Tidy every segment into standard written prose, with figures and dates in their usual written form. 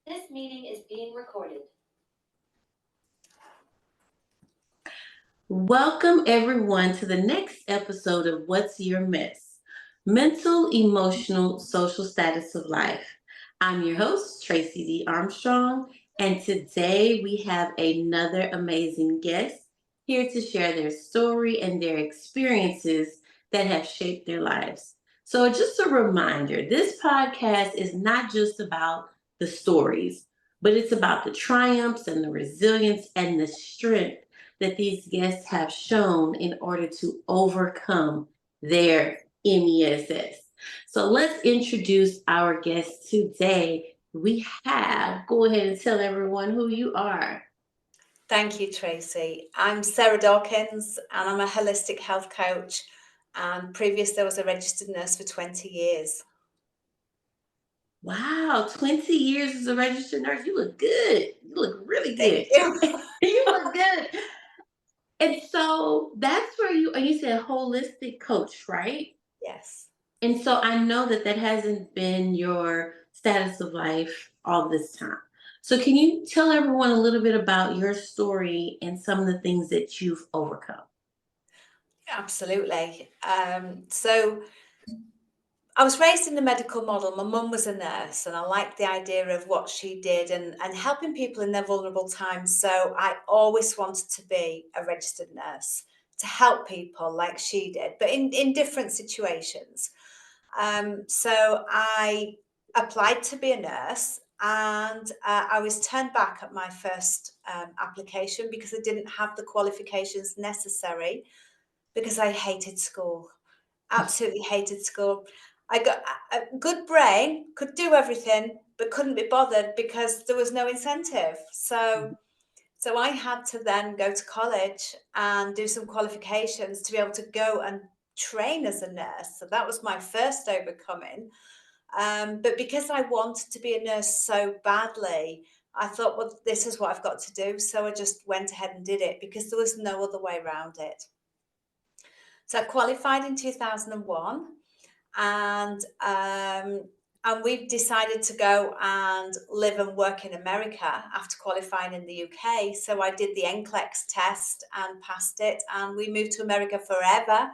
This meeting is being recorded. Welcome, everyone, to the next episode of What's Your M.E.S.S? Mental, Emotional, Social Status of Life. I'm your host, Tracey D. Armstrong, and today we have another amazing guest here to share their story and their experiences that have shaped their lives. So, just a reminder, this podcast is not just about the stories, but it's about the triumphs and the resilience and the strength that these guests have shown in order to overcome their M.E.S.S. So let's introduce our guests today. We have, go ahead and tell everyone who you are. Thank you, Tracey. I'm Sarah Dawkins and I'm a holistic health coach. And previously, I was a registered nurse for 20 years. Wow, 20 years as a registered nurse. You look good. You look really good. Thank you. You look good. And so that's where you said holistic coach, right? Yes. And so I know that that hasn't been your status of life all this time. So can you tell everyone a little bit about your story and some of the things that you've overcome? Absolutely. So I was raised in the medical model. My mum was a nurse, and I liked the idea of what she did and helping people in their vulnerable times. So I always wanted to be a registered nurse to help people like she did, but in different situations. So I applied to be a nurse, and I was turned back at my first application because I didn't have the qualifications necessary because I hated school. Absolutely hated school. I got a good brain, could do everything, but couldn't be bothered because there was no incentive. So I had to then go to college and do some qualifications to be able to go and train as a nurse. So that was my first overcoming. But because I wanted to be a nurse so badly, I thought, well, this is what I've got to do. So I just went ahead and did it because there was no other way around it. So I qualified in 2001, and we've decided to go and live and work in America after qualifying in the UK. So I did the NCLEX test and passed it, and we moved to America forever,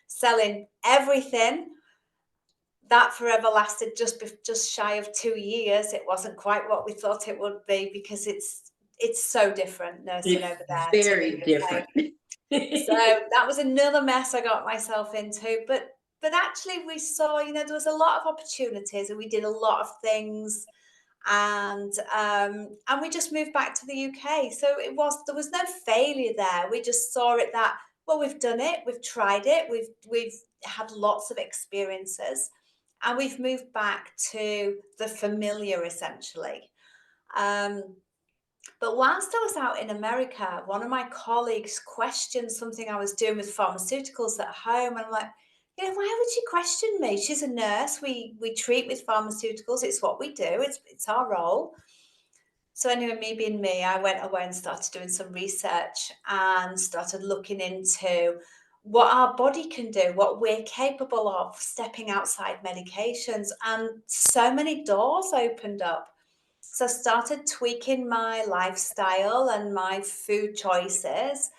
selling everything. That forever lasted just shy of 2 years. It wasn't quite what we thought it would be because it's so different nursing over It's there to the very UK. different. So that was another mess I got myself into. But actually we saw, there was a lot of opportunities and we did a lot of things, and we just moved back to the UK. So there was no failure there. We just saw it that, well, we've done it, we've tried it, we've had lots of experiences, and we've moved back to the familiar essentially. Um, but whilst I was out in America, one of my colleagues questioned something I was doing with pharmaceuticals at home. And I'm like, why would she question me? She's a nurse. We treat with pharmaceuticals. It's what we do. It's our role. So anyway, me being me, I went away and started doing some research and started looking into what our body can do, what we're capable of, stepping outside medications. And so many doors opened up. So I started tweaking my lifestyle and my food choices,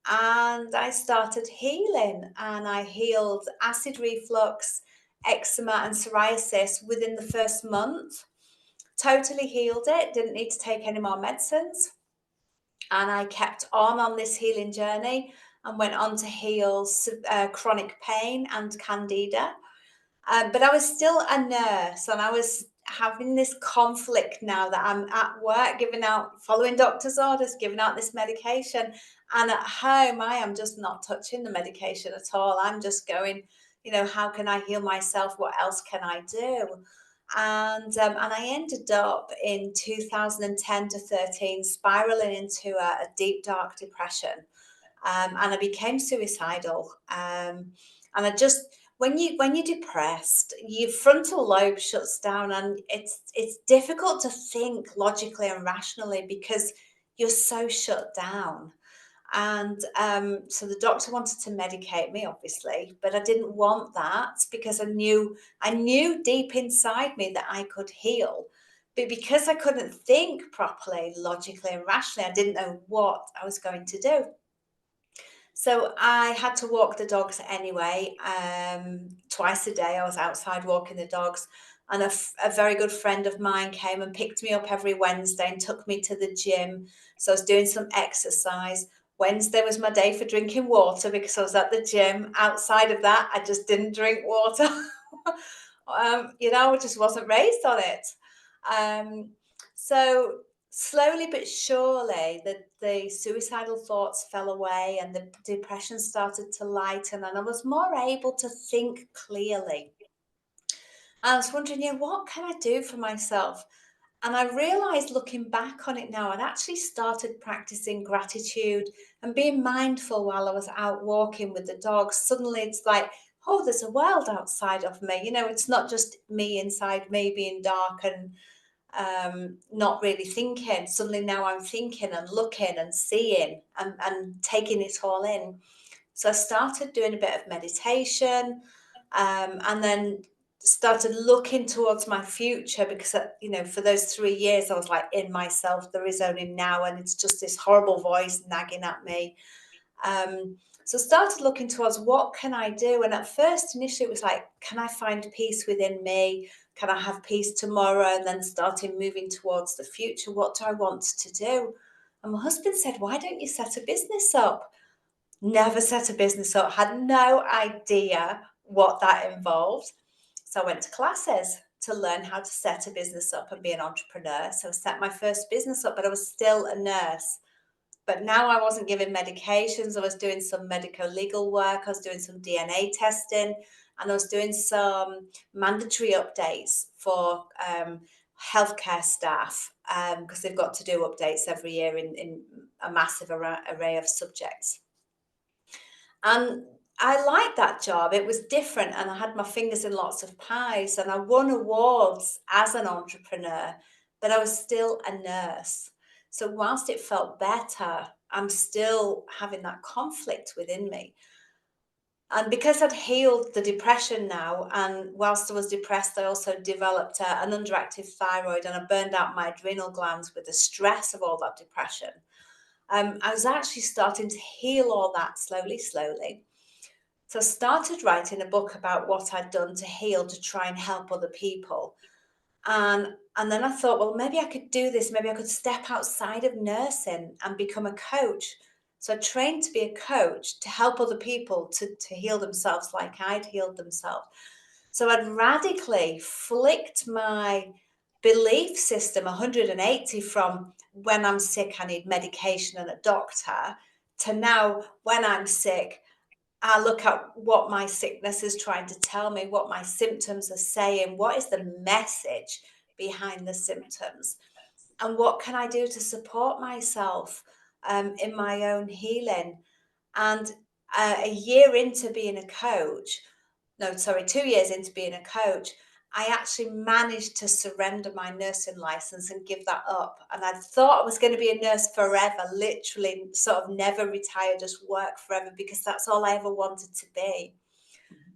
and I started healing, and I healed acid reflux, eczema and psoriasis within the first month. Totally healed it, didn't need to take any more medicines. And I kept on this healing journey and went on to heal chronic pain and candida. But I was still a nurse, and I was having this conflict now that I'm at work, following doctor's orders, giving out this medication. And at home, I am just not touching the medication at all. I'm just going, how can I heal myself? What else can I do? And I ended up in 2010 to 13 spiraling into a deep, dark depression. And I became suicidal. And I just, when you're depressed, your frontal lobe shuts down, and it's difficult to think logically and rationally because you're so shut down. And so the doctor wanted to medicate me, obviously, but I didn't want that because I knew deep inside me that I could heal, But because I couldn't think properly, logically, and rationally, I didn't know what I was going to do. So I had to walk the dogs anyway. Twice a day, I was outside walking the dogs. And a very good friend of mine came and picked me up every Wednesday and took me to the gym. So I was doing some exercise. Wednesday was my day for drinking water because I was at the gym. Outside of that, I just didn't drink water. I just wasn't raised on it. Um, so slowly but surely, the suicidal thoughts fell away and the depression started to lighten, and I was more able to think clearly. I was wondering, what can I do for myself? And I realized looking back on it now, I'd actually started practicing gratitude and being mindful while I was out walking with the dogs. Suddenly it's like, oh, there's a world outside of me. It's not just me inside me being dark and not really thinking. Suddenly now I'm thinking and looking and seeing and taking it all in. So I started doing a bit of meditation, and then started looking towards my future because, for those 3 years, I was like in myself, there is only now. And it's just this horrible voice nagging at me. So started looking towards what can I do? And at first, initially, it was like, can I find peace within me? Can I have peace tomorrow? And then starting moving towards the future. What do I want to do? And my husband said, why don't you set a business up? Never set a business up, had no idea what that involved. So I went to classes to learn how to set a business up and be an entrepreneur. So I set my first business up, but I was still a nurse. But now I wasn't giving medications. I was doing some medico legal work. I was doing some DNA testing, and I was doing some mandatory updates for healthcare staff because they've got to do updates every year in a massive array of subjects. And I liked that job. It was different, and I had my fingers in lots of pies, and I won awards as an entrepreneur, but I was still a nurse. So whilst it felt better, I'm still having that conflict within me. And because I'd healed the depression now, and whilst I was depressed, I also developed an underactive thyroid, and I burned out my adrenal glands with the stress of all that depression. I was actually starting to heal all that slowly, slowly. So I started writing a book about what I'd done to heal to try and help other people. And then I thought, well, maybe I could do this. Maybe I could step outside of nursing and become a coach. So I trained to be a coach to help other people to heal themselves like I'd healed themselves. So I'd radically flicked my belief system 180 from when I'm sick, I need medication and a doctor, to now when I'm sick, I look at what my sickness is trying to tell me, what my symptoms are saying, what is the message behind the symptoms, and what can I do to support myself in my own healing. And a year into being a coach, no, sorry, 2 years into being a coach, I actually managed to surrender my nursing license and give that up. And I thought I was going to be a nurse forever, literally, sort of never retire, just work forever, because that's all I ever wanted to be.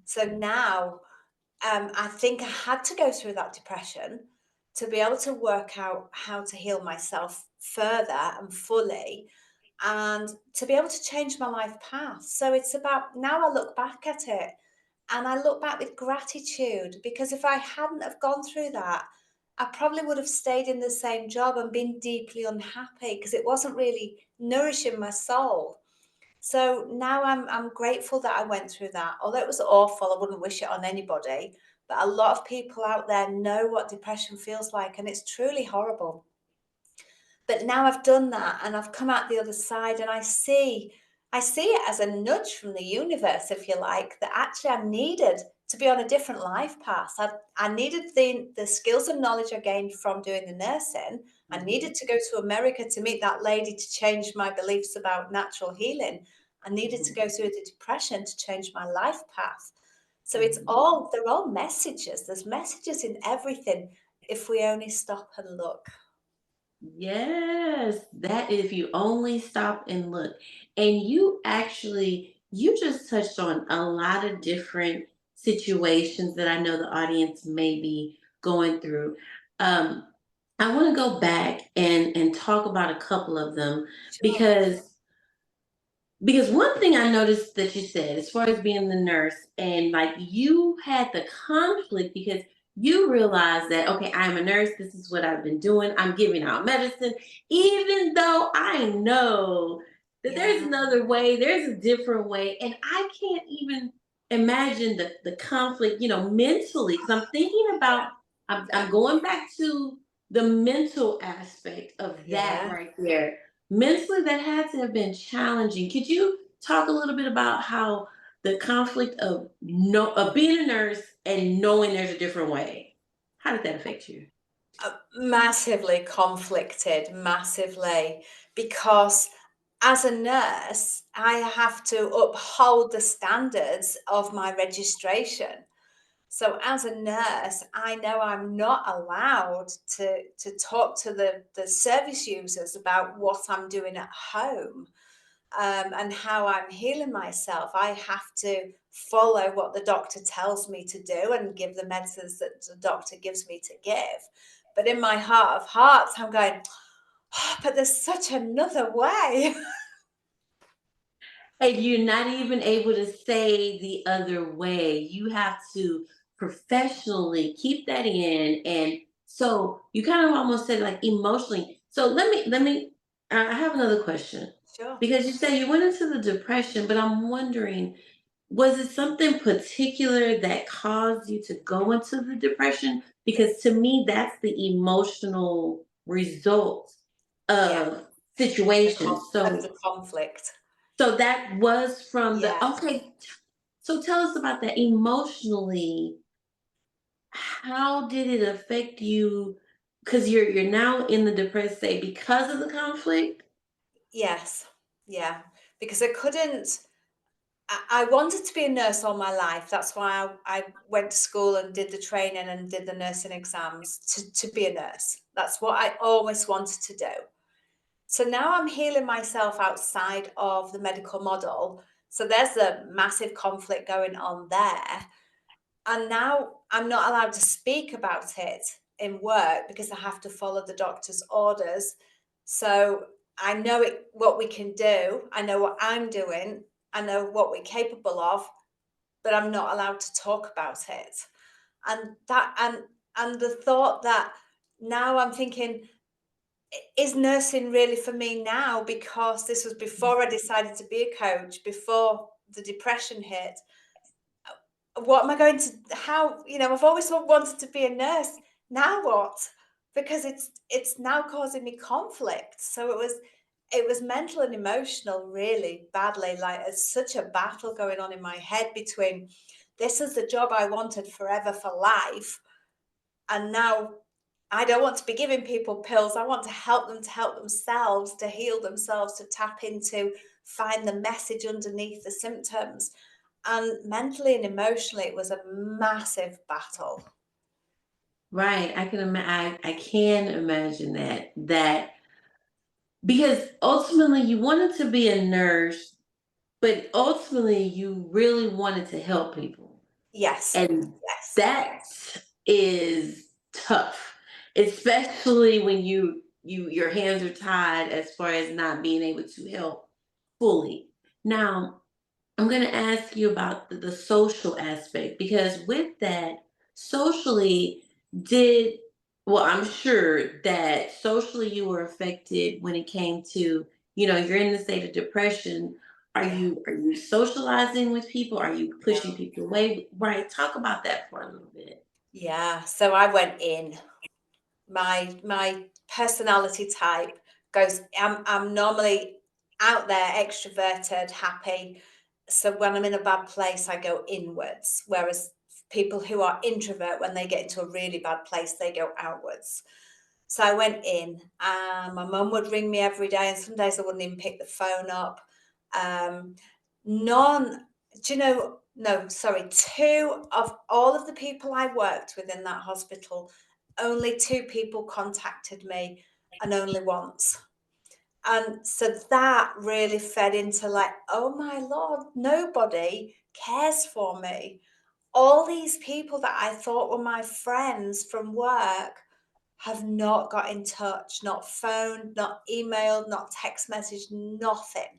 So now I think I had to go through that depression to be able to work out how to heal myself further and fully, and to be able to change my life path. So it's about, now I look back at it and I look back with gratitude, because if I hadn't have gone through that, I probably would have stayed in the same job and been deeply unhappy because it wasn't really nourishing my soul. So now I'm grateful that I went through that. Although it was awful, I wouldn't wish it on anybody. But a lot of people out there know what depression feels like, and it's truly horrible. But now I've done that and I've come out the other side, and I see it as a nudge from the universe, if you like, that actually I needed to be on a different life path. I needed the skills and knowledge I gained from doing the nursing. I Mhm. needed to go to America to meet that lady to change my beliefs about natural healing. I needed to Mhm. go through the depression to change my life path. So Mhm. they're all messages. There's messages in everything if we only stop and look. Yes, that if you only stop and look. And you just touched on a lot of different situations that I know the audience may be going through. Um, I want to go back and talk about a couple of them Sure. because one thing I noticed that you said, as far as being the nurse, and like you had the conflict because you realized that, okay, I'm a nurse, this is what I've been doing, I'm giving out medicine, even though I know that there's Yeah. another way, there's a different way, and I can't even imagine the conflict, mentally, because I'm thinking about, I'm going back to the mental aspect of that Yeah. right there. Mentally, that had to have been challenging. Could you talk a little bit about how the conflict of being a nurse and knowing there's a different way? How did that affect you? Massively conflicted, massively, because as a nurse, I have to uphold the standards of my registration. So as a nurse, I know I'm not allowed to talk to the service users about what I'm doing at home, and how I'm healing myself. I have to follow what the doctor tells me to do and give the medicines that the doctor gives me to give. But in my heart of hearts, I'm going, "Oh, but there's such another way." And you're not even able to say the other way. You have to professionally keep that in. And so you kind of almost said like emotionally. So let me, I have another question Sure. because you said you went into the depression, but I'm wondering, was it something particular that caused you to go into the depression? Because to me, that's the emotional result Yeah. of situations. Of the conflict. So that was from the Yeah. okay. So tell us about that emotionally. How did it affect you? Because you're now in the depressed state because of the conflict. Yes. Yeah. Because I couldn't. I wanted to be a nurse all my life. That's why I went to school and did the training and did the nursing exams to be a nurse. That's what I always wanted to do. So now I'm healing myself outside of the medical model. So there's a massive conflict going on there. And now I'm not allowed to speak about it in work because I have to follow the doctor's orders. So I know what we can do. I know what I'm doing. I know what we're capable of, but I'm not allowed to talk about it. And the thought that now I'm thinking, is nursing really for me now? Because this was before I decided to be a coach, before the depression hit. What am I going to, how, I've always wanted to be a nurse. Now what? Because it's now causing me conflict. So it was mental and emotional really badly. Like it's such a battle going on in my head between this is the job I wanted forever for life, and now I don't want to be giving people pills. I want to help themselves, to heal themselves, to tap into, find the message underneath the symptoms. And mentally and emotionally, it was a massive battle. Right. I can imagine that because ultimately you wanted to be a nurse, but ultimately you really wanted to help people. Yes. And Yes. that is tough, especially when your hands are tied as far as not being able to help fully. Now, I'm going to ask you about the social aspect because with that, socially, did I'm sure that socially you were affected when it came to, you're in the state of depression. Are Yeah. you socializing with people? Are you pushing No. people away? Right. Talk about that for a little bit. Yeah. So I went in. My personality type goes, I'm normally out there, extroverted, happy. So when I'm in a bad place, I go inwards. Whereas people who are introvert, when they get into a really bad place, they go outwards. So I went in, and my mum would ring me every day, and some days I wouldn't even pick the phone up. Um, none, do you know? No, sorry, two of all of the people I worked with in that hospital, only two people contacted me, and only once. And so that really fed into like, oh my Lord, nobody cares for me. All these people that I thought were my friends from work have not got in touch, not phoned, not emailed, not text message, nothing.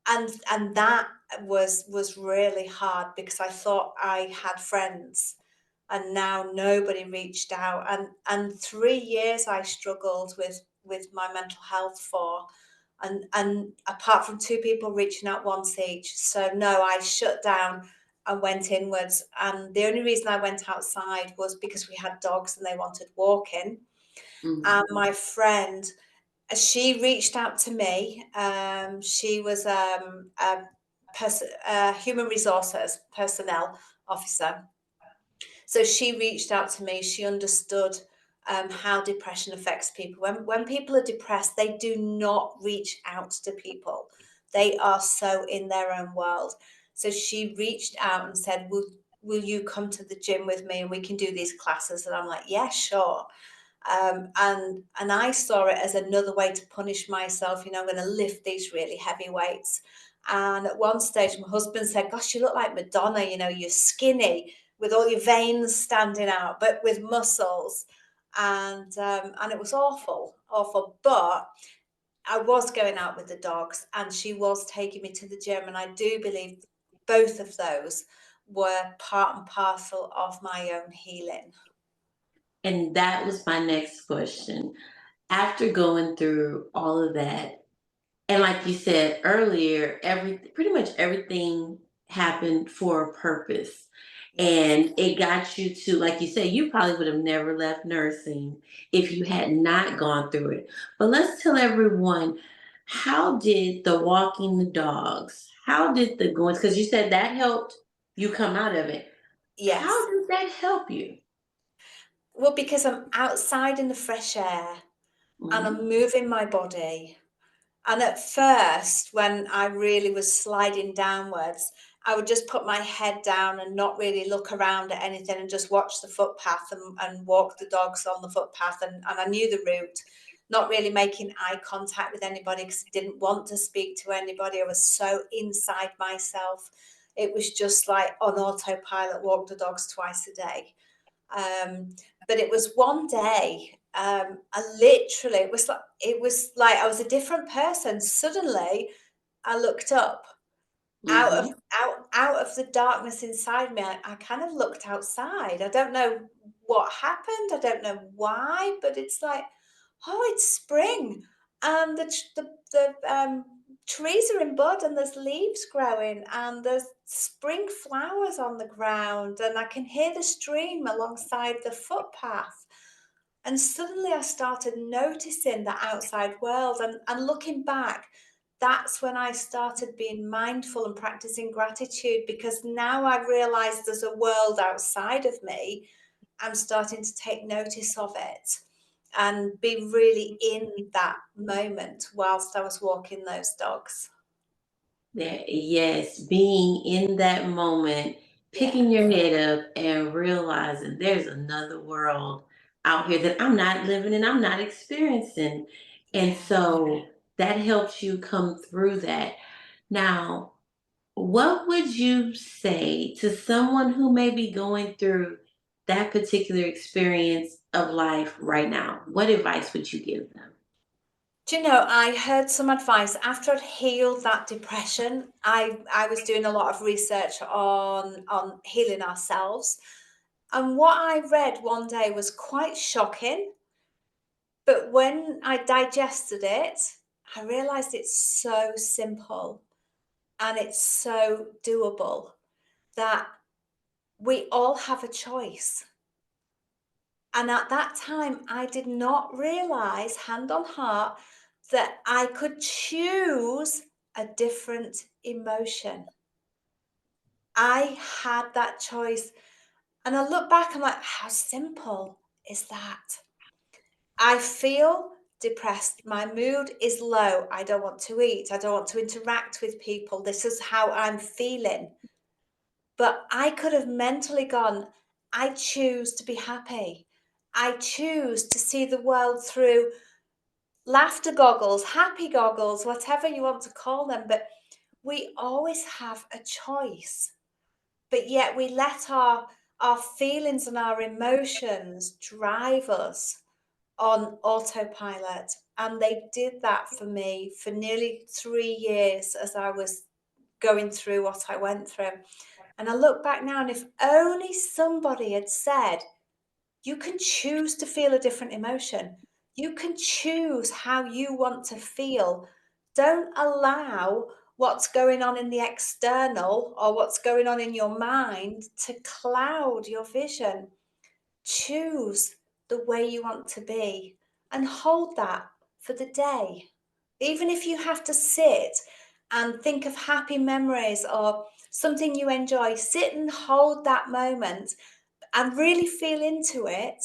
And that was really hard because I thought I had friends, and now nobody reached out. And 3 years I struggled with my mental health for, and apart from two people reaching out once each. So no, I shut down and went inwards. And the only reason I went outside was because we had dogs and they wanted walking. And Mhm. my friend, she reached out to me. She was a human resources personnel officer. So she reached out to me. She understood how depression affects people. When people are depressed, they do not reach out to people. They are so in their own world. So she reached out and said, will you come to the gym with me and we can do these classes? And I'm like, yeah, sure. And I saw it as another way to punish myself. I'm going to lift these really heavy weights. And at one stage, my husband said, "Gosh, you look like Madonna. You're skinny with all your veins standing out, but with muscles." And it was awful, awful. But I was going out with the dogs, and she was taking me to the gym. And I do believe both of those were part and parcel of my own healing. And that was my next question. After going through all of that, and like you said earlier, pretty much everything happened for a purpose. Yes. And it got you to, like you said, you probably would have never left nursing if you had not gone through it. But let's tell everyone, how did the walking the dogs, how did the going, because you said that helped you come out of it. How Yes. did that help you? Well, because I'm outside in the fresh air and Mhm. I'm moving my body. And at first, when I really was sliding downwards, I would just put my head down and not really look around at anything and just watch the footpath and walk the dogs on the footpath. And I knew the route, not really making eye contact with anybody because I didn't want to speak to anybody. I was so inside myself. It was just like on autopilot, walk the dogs twice a day. Um, but it was one day, I literally it was like I was a different person. Suddenly, I looked up out of Mhm. out of the darkness inside me. I kind of looked outside. I don't know what happened. I don't know why, but it's like, oh, it's spring, and the trees are in bud, and there's leaves growing, and there's spring flowers on the ground, and I can hear the stream alongside the footpath. And suddenly I started noticing the outside world, and looking back, that's when I started being mindful and practicing gratitude, because now I realize there's a world outside of me. I'm starting to take notice of it and be really in that moment whilst I was walking those dogs. Yes, being in that moment, Yeah, picking your head up and realizing there's another world out here that I'm not living in, I'm not experiencing. And yeah. so that helps you come through that. Now, what would you say to someone who may be going through that particular experience of life right now? What advice would you give them? Do you know, I heard some advice after I'd healed that depression. I was doing a lot of research on healing ourselves. And what I read one day was quite shocking. But when I digested it, I realized it's so simple and it's so doable that we all have a choice. And at that time, I did not realize, hand on heart, that I could choose a different emotion. I had that choice. And I look back, I'm like, how simple is that? I feel depressed. My mood is low. I don't want to eat. I don't want to interact with people. This is how I'm feeling. But I could have mentally gone, I choose to be happy. I choose to see the world through laughter goggles, happy goggles, whatever you want to call them. But we always have a choice. But yet we let our feelings and our emotions drive us on autopilot. And they did that for me for nearly 3 years as I was going through what I went through. And I look back now, and if only somebody had said, you can choose to feel a different emotion. You can choose how you want to feel. Don't allow what's going on in the external or what's going on in your mind to cloud your vision. Choose the way you want to be and hold that for the day. Even if you have to sit and think of happy memories or something you enjoy, sit and hold that moment and really feel into it,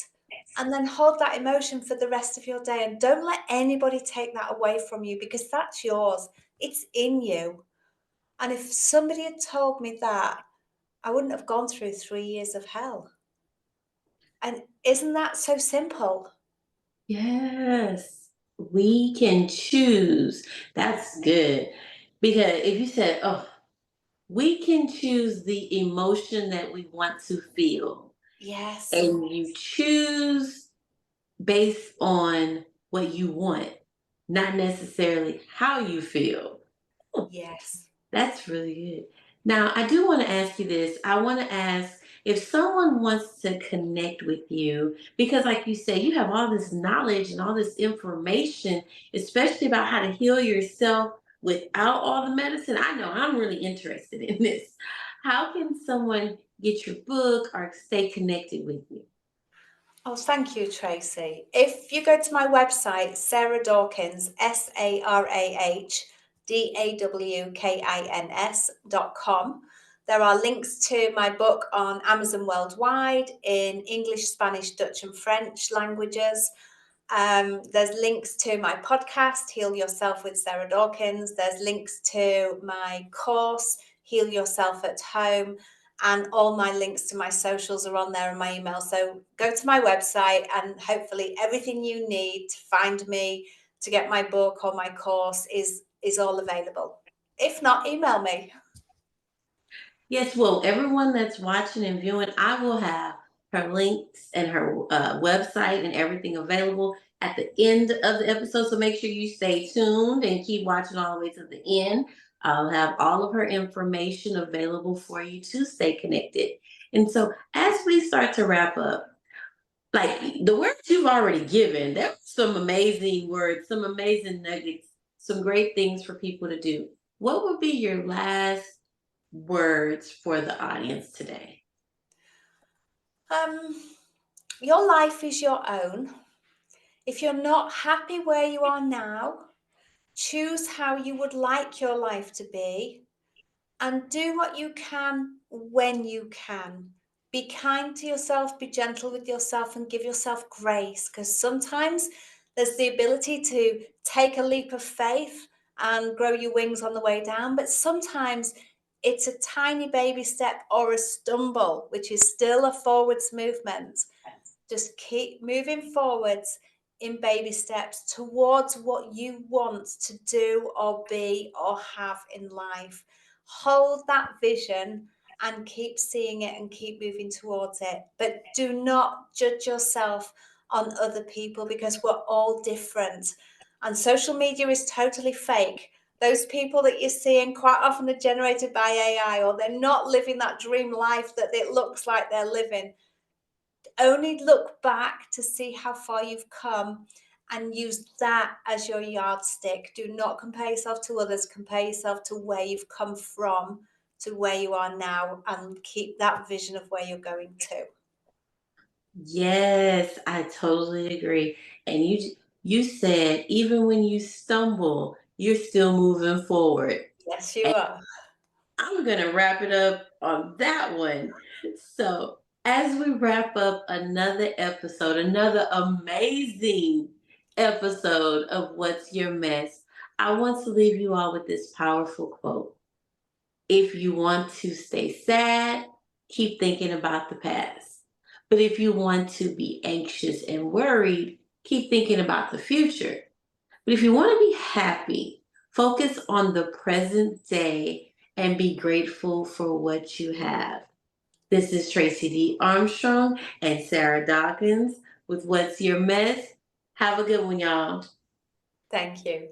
and then hold that emotion for the rest of your day. And don't let anybody take that away from you, because that's yours. It's in you. And if somebody had told me that, I wouldn't have gone through 3 years of hell. And isn't that so simple? Yes, we can choose. That's good. Because if you said, oh, we can choose the emotion that we want to feel, Yes. and you choose based on what you want, not necessarily how you feel. Yes. That's really good. Now, I do want to ask you this. I want to ask if someone wants to connect with you, because, like you say, you have all this knowledge and all this information, especially about how to heal yourself without all the medicine. I know I'm really interested in this. How can someone get your book or stay connected with you? Oh, thank you, Tracy. If you go to my website, Sarah Dawkins, SarahDawkins.com, there are links to my book on Amazon worldwide in English, Spanish, Dutch, and French languages. There's links to my podcast, Heal Yourself with Sarah Dawkins. There's links to my course, Heal Yourself at Home. And all my links to my socials are on there and my email. So go to my website, and hopefully everything you need to find me, to get my book or my course is all available. If not, email me. Yes, well, everyone that's watching and viewing, I will have her links and her website and everything available at the end of the episode. So make sure you stay tuned and keep watching all the way to the end. I'll have all of her information available for you to stay connected. And so, as we start to wrap up, like the words you've already given, there were some amazing words, some amazing nuggets, some great things for people to do. What would be your last words for the audience today? Um, your life is your own. If you're not happy where you are now, choose how you would like your life to be, and do what you can when you can. Be kind to yourself, be gentle with yourself, and give yourself grace, because sometimes there's the ability to take a leap of faith and grow your wings on the way down, but sometimes it's a tiny baby step or a stumble, which is still a forwards movement. Just keep moving forwards in baby steps towards what you want to do or be or have in life. Hold that vision and keep seeing it and keep moving towards it. But do not judge yourself on other people, because we're all different. And social media is totally fake. Those people that you're seeing quite often are generated by AI, or they're not living that dream life that it looks like they're living. Only look back to see how far you've come and use that as your yardstick. Do not compare yourself to others. Compare yourself to where you've come from, to where you are now, and keep that vision of where you're going to. Yes, I totally agree. And you said even when you stumble, you're still moving forward. Yes, you And are. I'm gonna wrap it up on that one. So as we wrap up another episode, another amazing episode of What's Your Mess, I want to leave you all with this powerful quote. If you want to stay sad, keep thinking about the past. But if you want to be anxious and worried, keep thinking about the future. But if you want to be happy, focus on the present day and be grateful for what you have. This is Tracey D. Armstrong and Sarah Dawkins with What's Your Mess? Have a good one, y'all. Thank you.